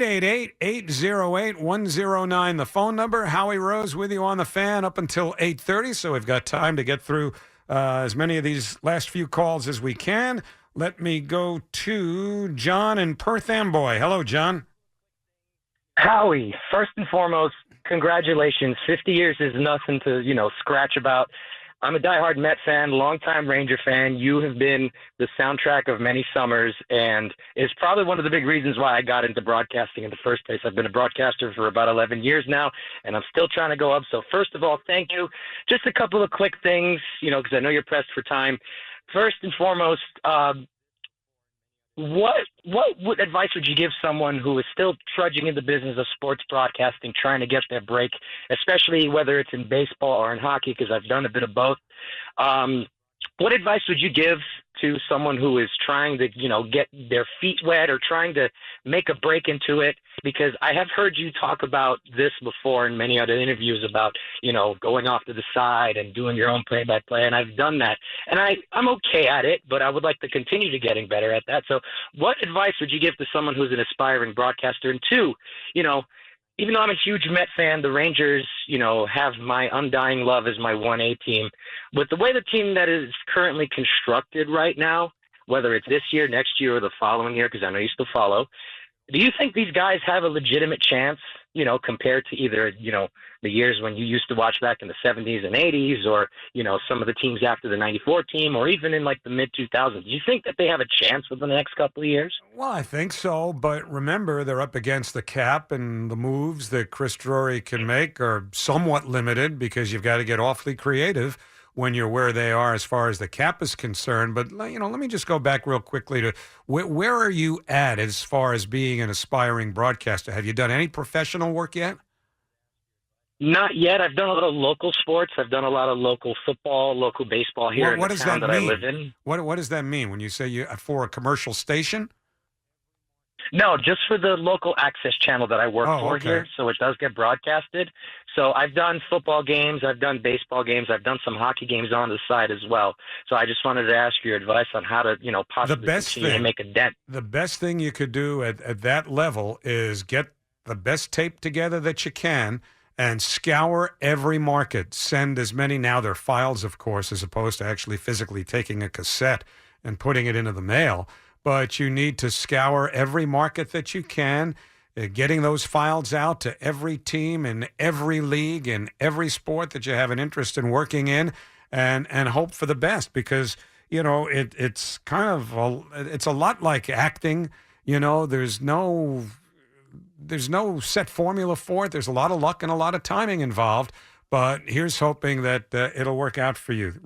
888-808-109, the phone number. Howie Rose with you on the fan up until 8:30, so we've got time to get through as many of these last few calls as we can. Let me go to John in Perth Amboy. Hello, John. Howie, first and foremost, congratulations. 50 years is nothing to, scratch about. I'm a diehard Met fan, longtime Ranger fan. You have been the soundtrack of many summers, and it's probably one of the big reasons why I got into broadcasting in the first place. I've been a broadcaster for about 11 years now, and I'm still trying to go up. So first of all, thank you. Just a couple of quick things, because I know you're pressed for time. First and foremost, what advice would you give someone who is still trudging in the business of sports broadcasting, trying to get their break, especially whether it's in baseball or in hockey, because I've done a bit of both? What advice would you give to someone who is trying to, get their feet wet or trying to make a break into it? Because I have heard you talk about this before in many other interviews about, going off to the side and doing your own play-by-play, and I've done that. And I'm okay at it, but I would like to continue to getting better at that. So what advice would you give to someone who's an aspiring broadcaster? And two, even though I'm a huge Met fan, the Rangers, have my undying love as my 1A team. With the way the team that is currently constructed right now, whether it's this year, next year, or the following year, because I know you still follow, do you think these guys have a legitimate chance, compared to either, the years when you used to watch back in the 70s and 80s, or, some of the teams after the 94 team, or even in like the mid-2000s? Do you think that they have a chance within the next couple of years? Well, I think so, but remember, they're up against the cap, and the moves that Chris Drury can make are somewhat limited because you've got to get awfully creative when you're where they are as far as the cap is concerned. But, let me just go back real quickly to where are you at as far as being an aspiring broadcaster? Have you done any professional work yet? Not yet. I've done a lot of local sports. I've done a lot of local football, local baseball here in the town that I live in. What does that mean when you say you for a commercial station? No, just for the local access channel that I work for here, so it does get broadcasted. So I've done football games, I've done baseball games, I've done some hockey games on the side as well. So I just wanted to ask your advice on how to, possibly continue to make a dent. The best thing you could do at that level is get the best tape together that you can and scour every market. Send as many, now they're files, of course, as opposed to actually physically taking a cassette and putting it into the mail. But you need to scour every market that you can, getting those files out to every team in every league in every sport that you have an interest in working in, and hope for the best, because it's kind of it's a lot like acting. There's no set formula for it. There's a lot of luck and a lot of timing involved. But here's hoping that it'll work out for you.